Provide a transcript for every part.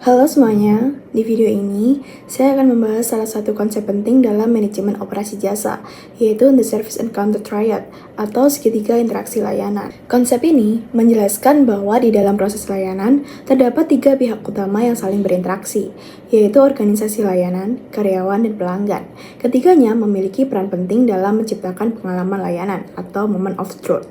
Halo semuanya, di video ini saya akan membahas salah satu konsep penting dalam manajemen operasi jasa, yaitu The Service Encounter Triad atau segitiga interaksi layanan. Konsep ini menjelaskan bahwa di dalam proses layanan terdapat tiga pihak utama yang saling berinteraksi, yaitu organisasi layanan, karyawan, dan pelanggan. Ketiganya memiliki peran penting dalam menciptakan pengalaman layanan atau moment of truth.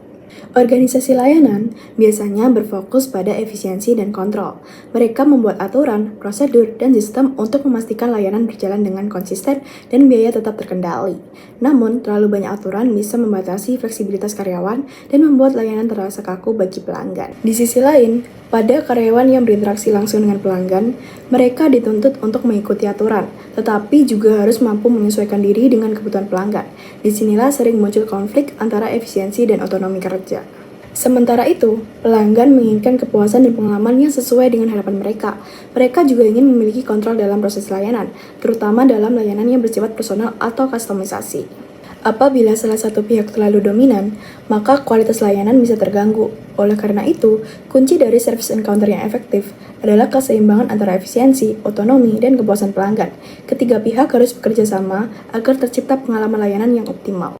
Organisasi layanan biasanya berfokus pada efisiensi dan kontrol. Mereka membuat aturan, prosedur, dan sistem untuk memastikan layanan berjalan dengan konsisten dan biaya tetap terkendali. Namun, terlalu banyak aturan bisa membatasi fleksibilitas karyawan dan membuat layanan terasa kaku bagi pelanggan. Di sisi lain, pada karyawan yang berinteraksi langsung dengan pelanggan, mereka dituntut untuk mengikuti aturan, tetapi juga harus mampu menyesuaikan diri dengan kebutuhan pelanggan. Disinilah sering muncul konflik antara efisiensi dan otonomi kerja. Sementara itu, pelanggan menginginkan kepuasan dan pengalaman yang sesuai dengan harapan mereka. Mereka juga ingin memiliki kontrol dalam proses layanan, terutama dalam layanan yang bersifat personal atau kustomisasi. Apabila salah satu pihak terlalu dominan, maka kualitas layanan bisa terganggu. Oleh karena itu, kunci dari service encounter yang efektif adalah keseimbangan antara efisiensi, otonomi, dan kepuasan pelanggan. Ketiga pihak harus bekerja sama agar tercipta pengalaman layanan yang optimal.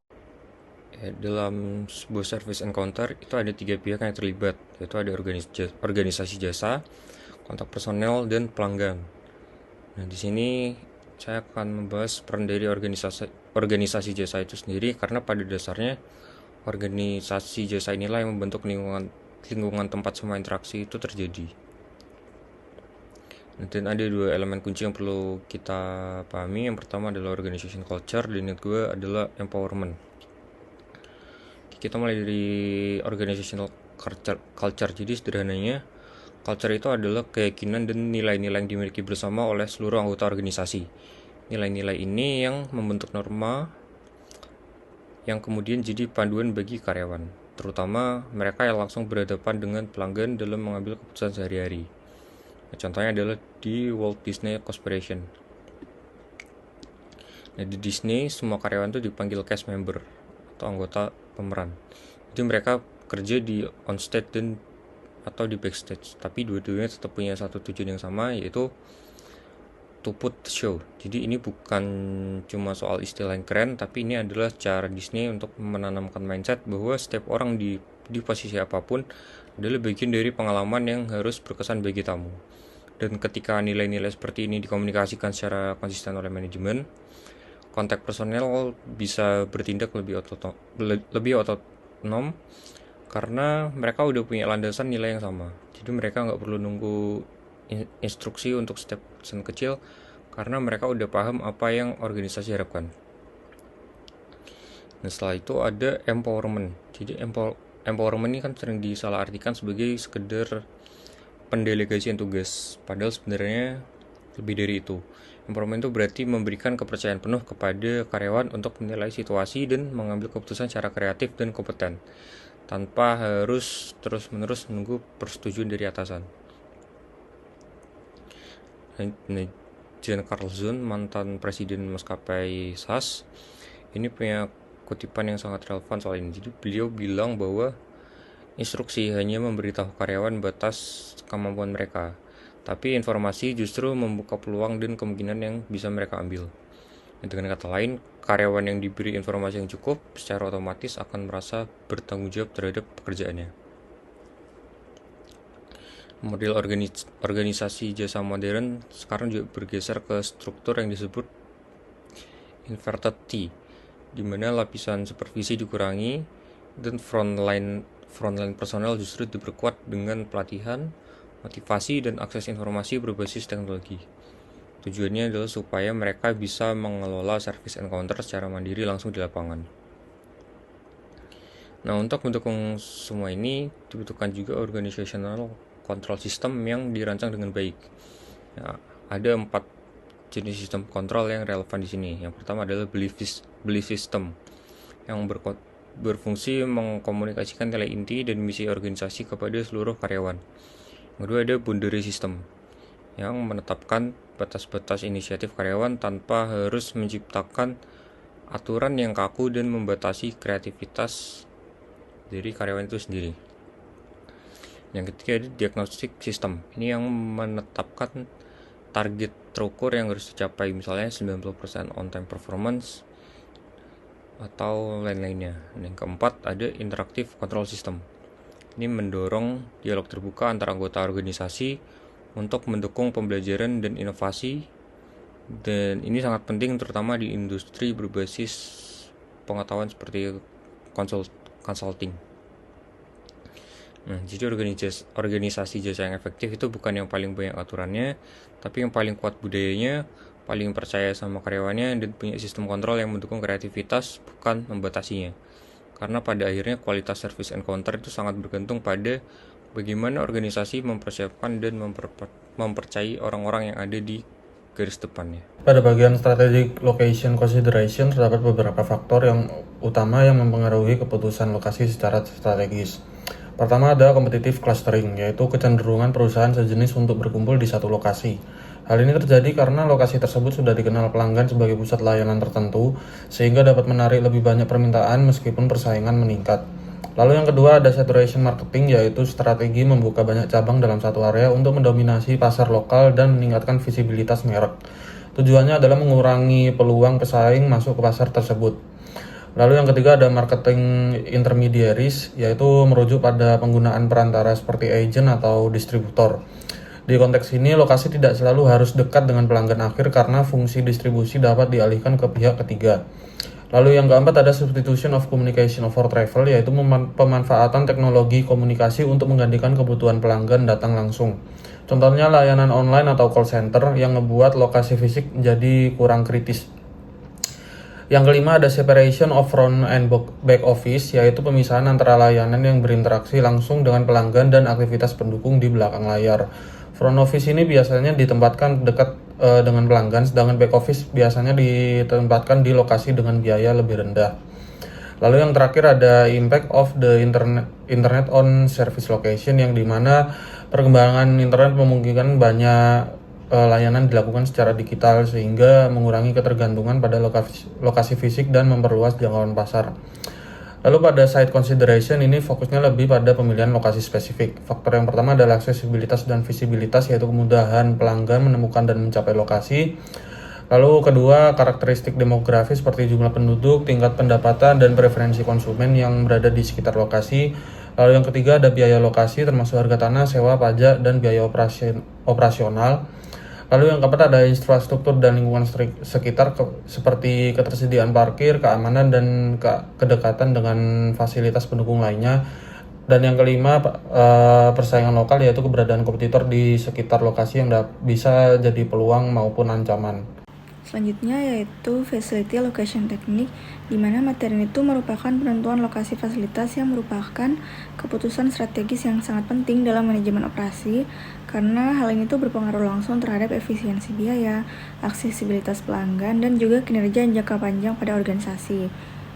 Dalam sebuah service encounter itu ada tiga pihak yang terlibat, yaitu ada organisasi jasa, kontak personel, dan pelanggan. Nah, di sini saya akan membahas peran dari organisasi jasa itu sendiri, karena pada dasarnya organisasi jasa inilah yang membentuk lingkungan tempat semua interaksi itu terjadi. Dan ada dua elemen kunci yang perlu kita pahami. Yang pertama adalah organization culture, dan yang kedua adalah empowerment. Kita mulai dari organizational culture. Jadi sederhananya, culture itu adalah keyakinan dan nilai-nilai yang dimiliki bersama oleh seluruh anggota organisasi. Nilai-nilai ini yang membentuk norma yang kemudian jadi panduan bagi karyawan, terutama mereka yang langsung berhadapan dengan pelanggan dalam mengambil keputusan sehari-hari. Nah, contohnya adalah di Walt Disney Corporation. Nah, di Disney semua karyawan itu dipanggil cast member atau anggota pemeran. Jadi mereka kerja di onstage dan atau di backstage, tapi dua-duanya tetap punya satu tujuan yang sama, yaitu to put the show. Jadi ini bukan cuma soal istilah yang keren, tapi ini adalah cara Disney untuk menanamkan mindset bahwa setiap orang di posisi apapun adalah bagian dari pengalaman yang harus berkesan bagi tamu. Dan ketika nilai-nilai seperti ini dikomunikasikan secara konsisten oleh manajemen, kontak personel bisa bertindak lebih otonom karena mereka udah punya landasan nilai yang sama. Jadi mereka nggak perlu nunggu instruksi untuk setiap pesan kecil karena mereka udah paham apa yang organisasi harapkan. Nah, setelah itu ada empowerment. Jadi empowerment ini kan sering disalahartikan sebagai sekedar pendelegasian tugas, padahal sebenarnya lebih dari itu. Empowerment itu berarti memberikan kepercayaan penuh kepada karyawan untuk menilai situasi dan mengambil keputusan secara kreatif dan kompeten, tanpa harus terus-menerus menunggu persetujuan dari atasan. Nah, Jan Carlson, mantan presiden maskapai SAS, ini punya kutipan yang sangat relevan soal ini. Jadi beliau bilang bahwa instruksi hanya memberitahu karyawan batas kemampuan mereka, tapi informasi justru membuka peluang dan kemungkinan yang bisa mereka ambil. Dengan kata lain, karyawan yang diberi informasi yang cukup secara otomatis akan merasa bertanggung jawab terhadap pekerjaannya. Model organisasi jasa modern sekarang juga bergeser ke struktur yang disebut inverted T, di mana lapisan supervisi dikurangi dan frontline personel justru diperkuat dengan pelatihan, motivasi, dan akses informasi berbasis teknologi. Tujuannya adalah supaya mereka bisa mengelola service encounter secara mandiri langsung di lapangan. Nah, untuk mendukung semua ini dibutuhkan juga organizational control system yang dirancang dengan baik. Ya, ada 4 jenis sistem kontrol yang relevan di sini. Yang pertama adalah belief system yang berfungsi mengkomunikasikan nilai inti dan misi organisasi kepada seluruh karyawan. Kedua ada boundary system yang menetapkan batas-batas inisiatif karyawan tanpa harus menciptakan aturan yang kaku dan membatasi kreativitas dari karyawan itu sendiri. Yang ketiga ada diagnostic system, ini yang menetapkan target terukur yang harus dicapai, misalnya 90% on time performance atau lain-lainnya. Yang keempat ada interactive control system. Ini mendorong dialog terbuka antara anggota organisasi untuk mendukung pembelajaran dan inovasi, dan ini sangat penting terutama di industri berbasis pengetahuan seperti consulting. Nah, jadi organisasi jasa yang efektif itu bukan yang paling banyak aturannya, tapi yang paling kuat budayanya, paling percaya sama karyawannya, dan punya sistem kontrol yang mendukung kreativitas, bukan membatasinya. Karena pada akhirnya kualitas service encounter itu sangat bergantung pada bagaimana organisasi mempersiapkan dan mempercayai orang-orang yang ada di garis depannya. Pada bagian strategic location consideration terdapat beberapa faktor yang utama yang mempengaruhi keputusan lokasi secara strategis. Pertama ada competitive clustering, yaitu kecenderungan perusahaan sejenis untuk berkumpul di satu lokasi. Hal ini terjadi karena lokasi tersebut sudah dikenal pelanggan sebagai pusat layanan tertentu, sehingga dapat menarik lebih banyak permintaan meskipun persaingan meningkat. Lalu yang kedua ada saturation marketing, yaitu strategi membuka banyak cabang dalam satu area untuk mendominasi pasar lokal dan meningkatkan visibilitas merek. Tujuannya adalah mengurangi peluang pesaing masuk ke pasar tersebut. Lalu yang ketiga ada marketing intermediaries, yaitu merujuk pada penggunaan perantara seperti agent atau distributor. Di konteks ini, lokasi tidak selalu harus dekat dengan pelanggan akhir karena fungsi distribusi dapat dialihkan ke pihak ketiga. Lalu yang keempat ada substitution of communication over travel, yaitu pemanfaatan teknologi komunikasi untuk menggantikan kebutuhan pelanggan datang langsung. Contohnya layanan online atau call center yang ngebuat lokasi fisik menjadi kurang kritis. Yang kelima ada separation of front and back office, yaitu pemisahan antara layanan yang berinteraksi langsung dengan pelanggan dan aktivitas pendukung di belakang layar. Front office ini biasanya ditempatkan dekat dengan pelanggan, sedangkan back office biasanya ditempatkan di lokasi dengan biaya lebih rendah. Lalu yang terakhir ada impact of the internet on service location, yang dimana perkembangan internet memungkinkan banyak layanan dilakukan secara digital sehingga mengurangi ketergantungan pada lokasi fisik dan memperluas jangkauan pasar. Lalu pada site consideration ini fokusnya lebih pada pemilihan lokasi spesifik. Faktor yang pertama adalah aksesibilitas dan visibilitas, yaitu kemudahan pelanggan menemukan dan mencapai lokasi. Lalu kedua, karakteristik demografis seperti jumlah penduduk, tingkat pendapatan, dan preferensi konsumen yang berada di sekitar lokasi. Lalu yang ketiga ada biaya lokasi termasuk harga tanah, sewa, pajak, dan biaya operasional. Lalu yang keempat ada infrastruktur dan lingkungan sekitar seperti ketersediaan parkir, keamanan, dan kedekatan dengan fasilitas pendukung lainnya. Dan yang kelima persaingan lokal, yaitu keberadaan kompetitor di sekitar lokasi yang bisa jadi peluang maupun ancaman. Selanjutnya yaitu Facility Location Technique, di mana materi itu merupakan penentuan lokasi fasilitas yang merupakan keputusan strategis yang sangat penting dalam manajemen operasi, karena hal ini tuh berpengaruh langsung terhadap efisiensi biaya, aksesibilitas pelanggan, dan juga kinerja jangka panjang pada organisasi.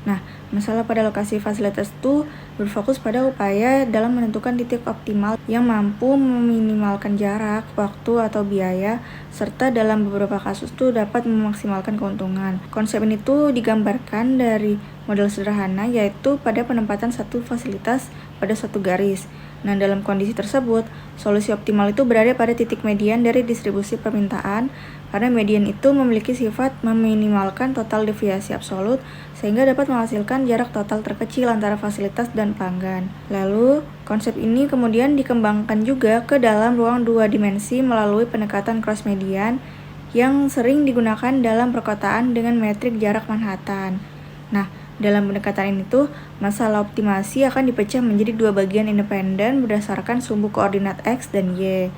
Nah, masalah pada lokasi fasilitas itu berfokus pada upaya dalam menentukan titik optimal yang mampu meminimalkan jarak, waktu, atau biaya, serta dalam beberapa kasus itu dapat memaksimalkan keuntungan. Konsep ini tuh digambarkan dari model sederhana, yaitu pada penempatan satu fasilitas pada satu garis. Nah, dalam kondisi tersebut, solusi optimal itu berada pada titik median dari distribusi permintaan, karena median itu memiliki sifat meminimalkan total deviasi absolut sehingga dapat menghasilkan jarak total terkecil antara fasilitas dan pelanggan. Lalu, konsep ini kemudian dikembangkan juga ke dalam ruang dua dimensi melalui pendekatan cross median yang sering digunakan dalam perkotaan dengan metrik jarak Manhattan. Nah, dalam pendekatan ini tuh, masalah optimasi akan dipecah menjadi dua bagian independen berdasarkan sumbu koordinat X dan Y.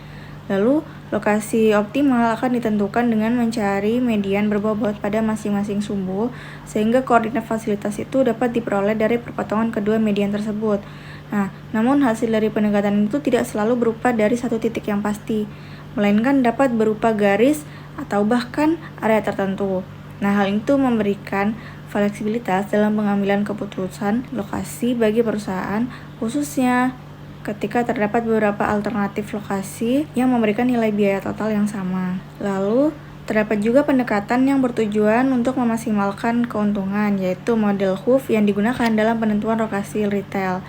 Lalu, lokasi optimal akan ditentukan dengan mencari median berbobot pada masing-masing sumbu, sehingga koordinat fasilitas itu dapat diperoleh dari perpotongan kedua median tersebut. Nah, namun hasil dari pendekatan itu tidak selalu berupa dari satu titik yang pasti, melainkan dapat berupa garis atau bahkan area tertentu. Nah, hal itu memberikan fleksibilitas dalam pengambilan keputusan lokasi bagi perusahaan, khususnya ketika terdapat beberapa alternatif lokasi yang memberikan nilai biaya total yang sama. Lalu, terdapat juga pendekatan yang bertujuan untuk memaksimalkan keuntungan, yaitu model HOOF yang digunakan dalam penentuan lokasi retail.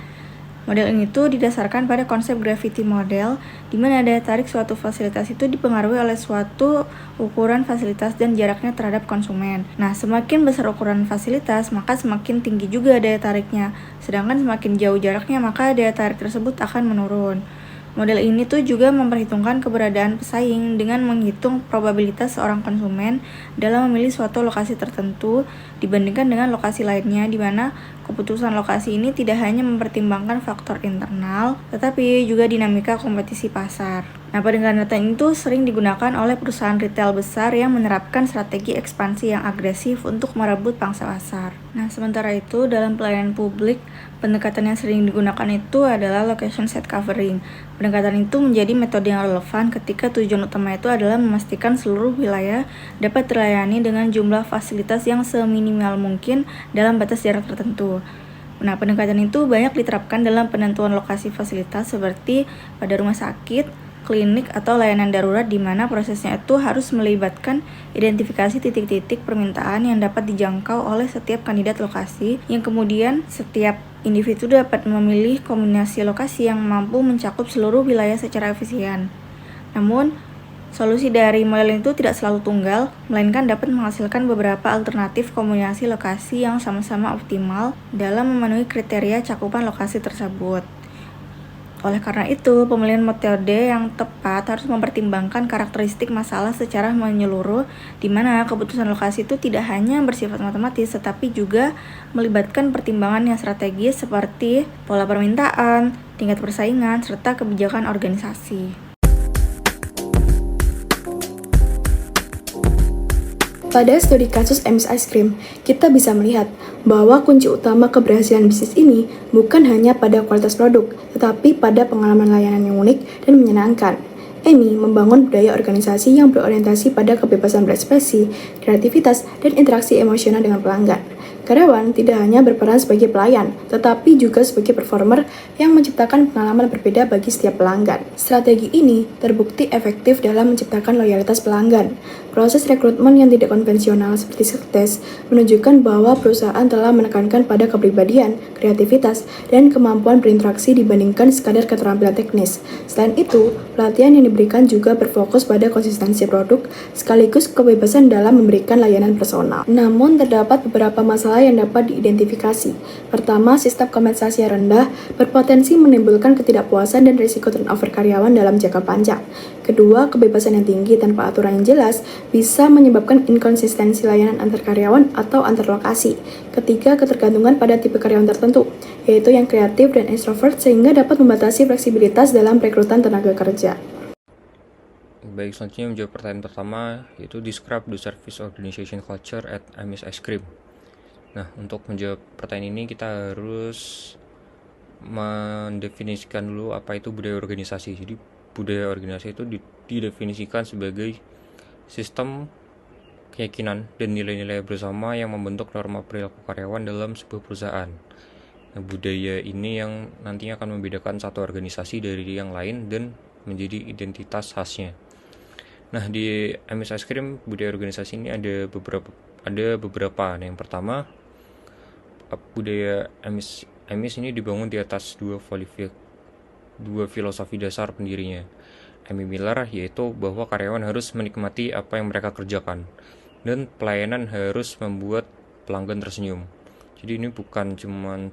Model ini tuh didasarkan pada konsep gravity model, di mana daya tarik suatu fasilitas itu dipengaruhi oleh suatu ukuran fasilitas dan jaraknya terhadap konsumen. Nah, semakin besar ukuran fasilitas, maka semakin tinggi juga daya tariknya. Sedangkan semakin jauh jaraknya, maka daya tarik tersebut akan menurun. Model ini tuh juga memperhitungkan keberadaan pesaing dengan menghitung probabilitas seorang konsumen dalam memilih suatu lokasi tertentu dibandingkan dengan lokasi lainnya, di mana keputusan lokasi ini tidak hanya mempertimbangkan faktor internal, tetapi juga dinamika kompetisi pasar. Nah, pendekatan ini tuh sering digunakan oleh perusahaan retail besar yang menerapkan strategi ekspansi yang agresif untuk merebut pangsa pasar. Nah, sementara itu dalam pelayanan publik, pendekatan yang sering digunakan itu adalah location set covering. Pendekatan itu menjadi metode yang relevan ketika tujuan utama itu adalah memastikan seluruh wilayah dapat terlayani dengan jumlah fasilitas yang seminimal mungkin dalam batas jarak tertentu. Nah, pendekatan itu banyak diterapkan dalam penentuan lokasi fasilitas seperti pada rumah sakit, klinik, atau layanan darurat, di mana prosesnya itu harus melibatkan identifikasi titik-titik permintaan yang dapat dijangkau oleh setiap kandidat lokasi, yang kemudian setiap individu dapat memilih kombinasi lokasi yang mampu mencakup seluruh wilayah secara efisien. Namun, solusi dari model itu tidak selalu tunggal, melainkan dapat menghasilkan beberapa alternatif kombinasi lokasi yang sama-sama optimal dalam memenuhi kriteria cakupan lokasi tersebut. Oleh karena itu, pemilihan metode yang tepat harus mempertimbangkan karakteristik masalah secara menyeluruh, di mana keputusan lokasi itu tidak hanya bersifat matematis, tetapi juga melibatkan pertimbangan yang strategis seperti pola permintaan, tingkat persaingan, serta kebijakan organisasi. Pada studi kasus Emmys Ice Cream, kita bisa melihat bahwa kunci utama keberhasilan bisnis ini bukan hanya pada kualitas produk, tetapi pada pengalaman layanan yang unik dan menyenangkan. Emmy membangun budaya organisasi yang berorientasi pada kebebasan berekspresi, kreativitas, dan interaksi emosional dengan pelanggan. Karyawan tidak hanya berperan sebagai pelayan, tetapi juga sebagai performer yang menciptakan pengalaman berbeda bagi setiap pelanggan. Strategi ini terbukti efektif dalam menciptakan loyalitas pelanggan. Proses rekrutmen yang tidak konvensional seperti tes menunjukkan bahwa perusahaan telah menekankan pada kepribadian, kreativitas, dan kemampuan berinteraksi dibandingkan sekadar keterampilan teknis. Selain itu, pelatihan yang diberikan juga berfokus pada konsistensi produk sekaligus kebebasan dalam memberikan layanan personal. Namun, terdapat beberapa masalah yang dapat diidentifikasi. Pertama, sistem kompensasi yang rendah berpotensi menimbulkan ketidakpuasan dan risiko turnover karyawan dalam jangka panjang. Kedua, kebebasan yang tinggi tanpa aturan yang jelas bisa menyebabkan inkonsistensi layanan antar karyawan atau antar lokasi. Ketiga, ketergantungan pada tipe karyawan tertentu, yaitu yang kreatif dan extrovert, sehingga dapat membatasi fleksibilitas dalam perekrutan tenaga kerja. Baik, selanjutnya menjawab pertanyaan pertama, yaitu describe the service organization culture at Emmys Ice Cream. Nah, untuk menjawab pertanyaan ini kita harus mendefinisikan dulu apa itu budaya organisasi. Jadi budaya organisasi itu didefinisikan sebagai sistem keyakinan dan nilai-nilai bersama yang membentuk norma perilaku karyawan dalam sebuah perusahaan. Nah, budaya ini yang nantinya akan membedakan satu organisasi dari yang lain dan menjadi identitas khasnya. Nah, di Emmys Ice Cream budaya organisasi ini ada beberapa. Nah, yang pertama, budaya Emmys ini dibangun di atas dua filosofi dasar pendirinya. Emmy Miller, yaitu bahwa karyawan harus menikmati apa yang mereka kerjakan dan pelayanan harus membuat pelanggan tersenyum. Jadi ini bukan cuma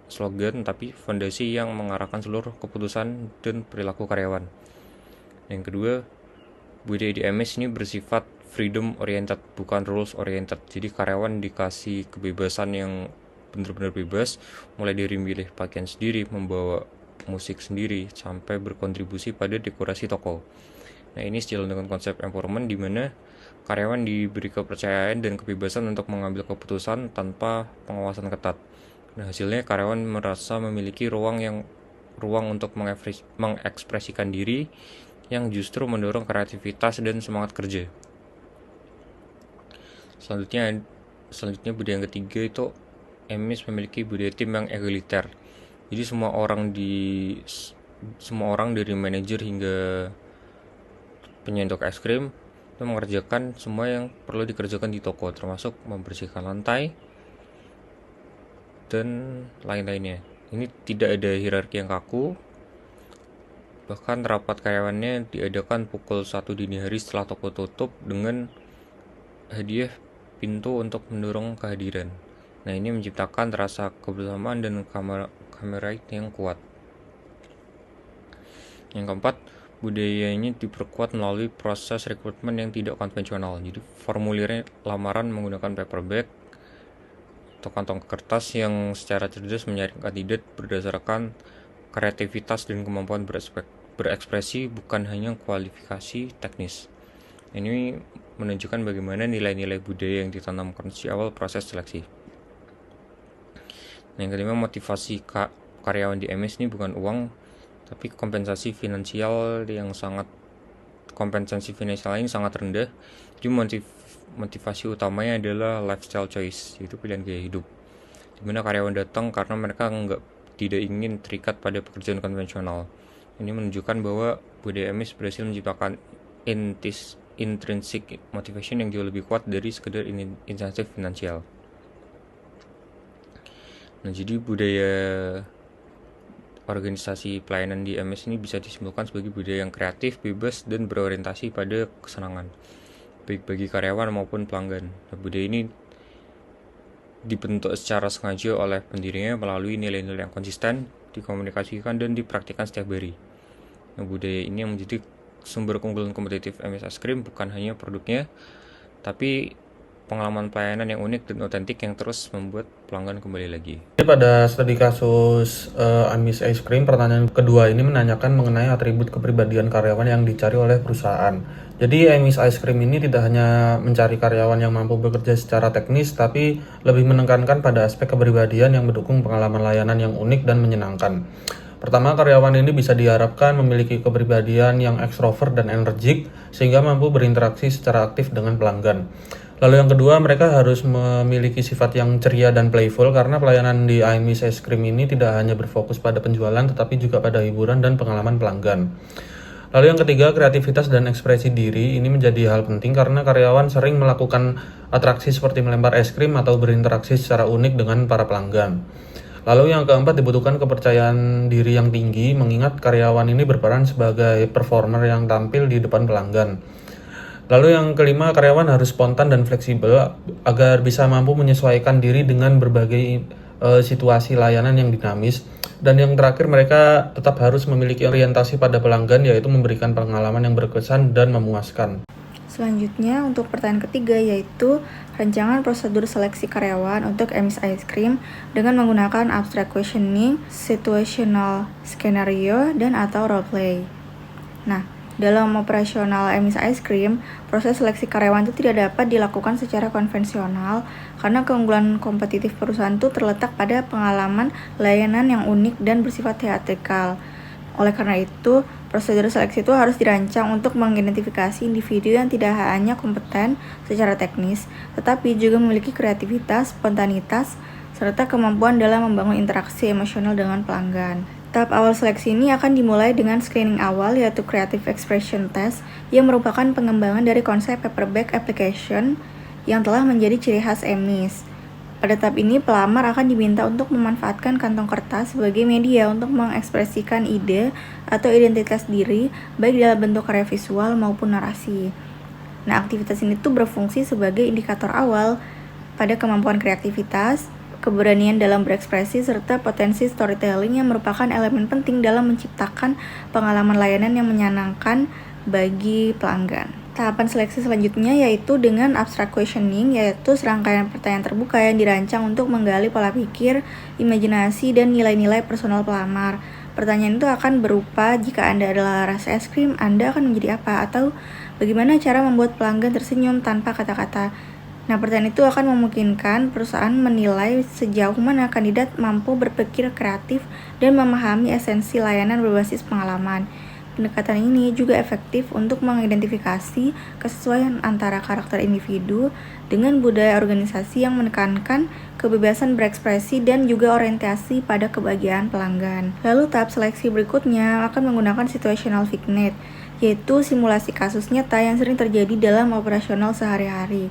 slogan, tapi fondasi yang mengarahkan seluruh keputusan dan perilaku karyawan. Yang kedua, budaya di Emmys ini bersifat freedom oriented, bukan rules oriented. Jadi karyawan dikasih kebebasan yang benar-benar bebas, mulai dari memilih pakaian sendiri, membawa musik sendiri, sampai berkontribusi pada dekorasi toko. Nah, ini sejalan dengan konsep empowerment, di mana karyawan diberi kepercayaan dan kebebasan untuk mengambil keputusan tanpa pengawasan ketat. Nah, hasilnya karyawan merasa memiliki ruang untuk mengekspresikan diri, yang justru mendorong kreativitas dan semangat kerja. Selanjutnya budaya yang ketiga itu Emmys memiliki budaya tim yang egaliter. Jadi semua orang dari manajer hingga penyendok es krim itu mengerjakan semua yang perlu dikerjakan di toko, termasuk membersihkan lantai dan lain-lainnya. Ini tidak ada hierarki yang kaku. Bahkan rapat karyawannya diadakan pukul 1 dini hari setelah toko tutup dengan hadiah pintu untuk mendorong kehadiran. Nah, ini menciptakan rasa kebersamaan dan camaraderie yang kuat. Yang keempat, budaya ini diperkuat melalui proses rekrutmen yang tidak konvensional. Jadi formulirnya lamaran menggunakan paperback atau kantong kertas yang secara cerdas menyaring kandidat berdasarkan kreativitas dan kemampuan berekspresi, bukan hanya kualifikasi teknis. Ini menunjukkan bagaimana nilai-nilai budaya yang ditanamkan sejak awal proses seleksi. Yang kelima, motivasi karyawan di MS ini bukan uang, tapi kompensasi finansial ini sangat rendah. Jadi motivasi utamanya adalah lifestyle choice, yaitu pilihan gaya hidup, dimana karyawan datang karena mereka tidak ingin terikat pada pekerjaan konvensional. Ini menunjukkan bahwa budaya MS berhasil menciptakan intrinsic motivation yang jauh lebih kuat dari sekedar insentif finansial. Nah, jadi budaya organisasi pelayanan di MS ini bisa disimpulkan sebagai budaya yang kreatif, bebas, dan berorientasi pada kesenangan, baik bagi karyawan maupun pelanggan. Nah, budaya ini dibentuk secara sengaja oleh pendirinya melalui nilai-nilai yang konsisten, dikomunikasikan dan dipraktikkan setiap hari. Nah, budaya ini yang menjadi sumber keunggulan kompetitif MS Ice Cream bukan hanya produknya, tapi pengalaman pelayanan yang unik dan otentik yang terus membuat pelanggan kembali lagi. Jadi pada studi kasus Amis Ice Cream, pertanyaan kedua ini menanyakan mengenai atribut kepribadian karyawan yang dicari oleh perusahaan. Jadi Amis Ice Cream ini tidak hanya mencari karyawan yang mampu bekerja secara teknis, tapi lebih menekankan pada aspek kepribadian yang mendukung pengalaman layanan yang unik dan menyenangkan. Pertama, karyawan ini bisa diharapkan memiliki kepribadian yang ekstrovert dan energik, sehingga mampu berinteraksi secara aktif dengan pelanggan. Lalu yang kedua, mereka harus memiliki sifat yang ceria dan playful, karena pelayanan di Amis Ice Cream ini tidak hanya berfokus pada penjualan, tetapi juga pada hiburan dan pengalaman pelanggan. Lalu yang ketiga, kreativitas dan ekspresi diri ini menjadi hal penting karena karyawan sering melakukan atraksi seperti melempar es krim atau berinteraksi secara unik dengan para pelanggan. Lalu yang keempat, dibutuhkan kepercayaan diri yang tinggi, mengingat karyawan ini berperan sebagai performer yang tampil di depan pelanggan. Lalu yang kelima, karyawan harus spontan dan fleksibel agar bisa mampu menyesuaikan diri dengan berbagai situasi layanan yang dinamis. Dan yang terakhir, mereka tetap harus memiliki orientasi pada pelanggan, yaitu memberikan pengalaman yang berkesan dan memuaskan. Selanjutnya, untuk pertanyaan ketiga yaitu rancangan prosedur seleksi karyawan untuk Amis Ice Cream dengan menggunakan abstract questioning, situational scenario, dan atau role play. Nah, dalam operasional Amis Ice Cream, proses seleksi karyawan itu tidak dapat dilakukan secara konvensional karena keunggulan kompetitif perusahaan itu terletak pada pengalaman layanan yang unik dan bersifat teatrikal. Oleh karena itu, prosedur seleksi itu harus dirancang untuk mengidentifikasi individu yang tidak hanya kompeten secara teknis, tetapi juga memiliki kreativitas, spontanitas, serta kemampuan dalam membangun interaksi emosional dengan pelanggan. Tahap awal seleksi ini akan dimulai dengan screening awal, yaitu Creative Expression Test, yang merupakan pengembangan dari konsep paperback application yang telah menjadi ciri khas Amis. Pada tahap ini, pelamar akan diminta untuk memanfaatkan kantong kertas sebagai media untuk mengekspresikan ide atau identitas diri, baik dalam bentuk karya visual maupun narasi. Nah, aktivitas ini tuh berfungsi sebagai indikator awal pada kemampuan kreativitas, keberanian dalam berekspresi, serta potensi storytelling yang merupakan elemen penting dalam menciptakan pengalaman layanan yang menyenangkan bagi pelanggan. Tahapan seleksi selanjutnya yaitu dengan abstract questioning, yaitu serangkaian pertanyaan terbuka yang dirancang untuk menggali pola pikir, imajinasi, dan nilai-nilai personal pelamar. Pertanyaan itu akan berupa, jika Anda adalah rasa es krim, Anda akan menjadi apa? Atau bagaimana cara membuat pelanggan tersenyum tanpa kata-kata? Nah, pertanyaan itu akan memungkinkan perusahaan menilai sejauh mana kandidat mampu berpikir kreatif dan memahami esensi layanan berbasis pengalaman. Pendekatan ini juga efektif untuk mengidentifikasi kesesuaian antara karakter individu dengan budaya organisasi yang menekankan kebebasan berekspresi dan juga orientasi pada kebahagiaan pelanggan. Lalu tahap seleksi berikutnya akan menggunakan situational vignette, yaitu simulasi kasus nyata yang sering terjadi dalam operasional sehari-hari.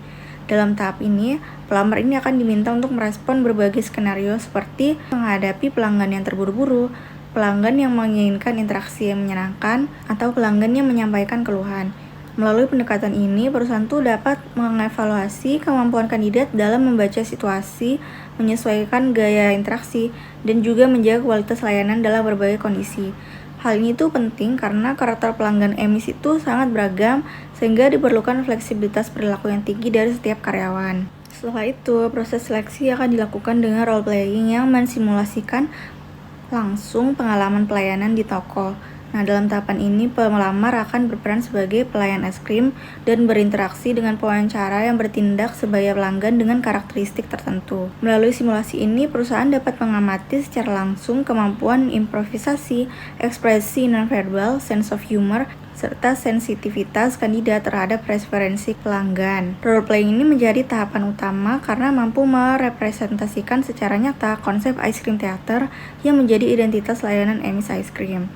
Dalam tahap ini, pelamar ini akan diminta untuk merespon berbagai skenario seperti menghadapi pelanggan yang terburu-buru, pelanggan yang menginginkan interaksi yang menyenangkan, atau pelanggan yang menyampaikan keluhan. Melalui pendekatan ini, perusahaan tuh dapat mengevaluasi kemampuan kandidat dalam membaca situasi, menyesuaikan gaya interaksi, dan juga menjaga kualitas layanan dalam berbagai kondisi. Hal ini tuh penting karena karakter pelanggan Emis itu sangat beragam, sehingga diperlukan fleksibilitas perilaku yang tinggi dari setiap karyawan. Setelah itu, proses seleksi akan dilakukan dengan role playing yang mensimulasikan langsung pengalaman pelayanan di toko. Nah, dalam tahapan ini, pelamar akan berperan sebagai pelayan es krim dan berinteraksi dengan pewawancara yang bertindak sebagai pelanggan dengan karakteristik tertentu. Melalui simulasi ini, perusahaan dapat mengamati secara langsung kemampuan improvisasi, ekspresi nonverbal, sense of humor, serta sensitivitas kandidat terhadap preferensi pelanggan. Role playing ini menjadi tahapan utama karena mampu merepresentasikan secara nyata konsep ice cream theater yang menjadi identitas layanan Emis Ice Cream.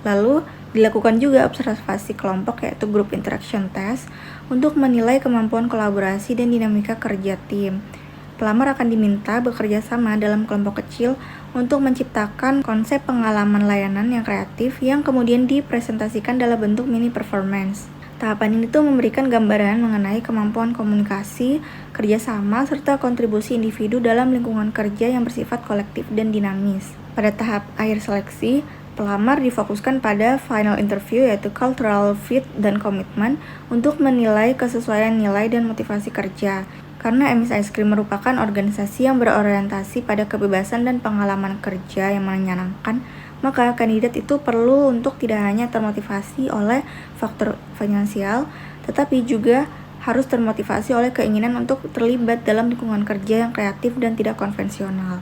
Lalu, dilakukan juga observasi kelompok yaitu group interaction test untuk menilai kemampuan kolaborasi dan dinamika kerja tim. Pelamar akan diminta bekerja sama dalam kelompok kecil untuk menciptakan konsep pengalaman layanan yang kreatif yang kemudian dipresentasikan dalam bentuk mini performance. Tahapan ini tuh memberikan gambaran mengenai kemampuan komunikasi, kerjasama, serta kontribusi individu dalam lingkungan kerja yang bersifat kolektif dan dinamis. Pada tahap akhir seleksi, pelamar difokuskan pada final interview yaitu cultural fit dan komitmen untuk menilai kesesuaian nilai dan motivasi kerja. Karena Emis Ice Cream merupakan organisasi yang berorientasi pada kebebasan dan pengalaman kerja yang menyenangkan, maka kandidat itu perlu untuk tidak hanya termotivasi oleh faktor finansial, tetapi juga harus termotivasi oleh keinginan untuk terlibat dalam lingkungan kerja yang kreatif dan tidak konvensional.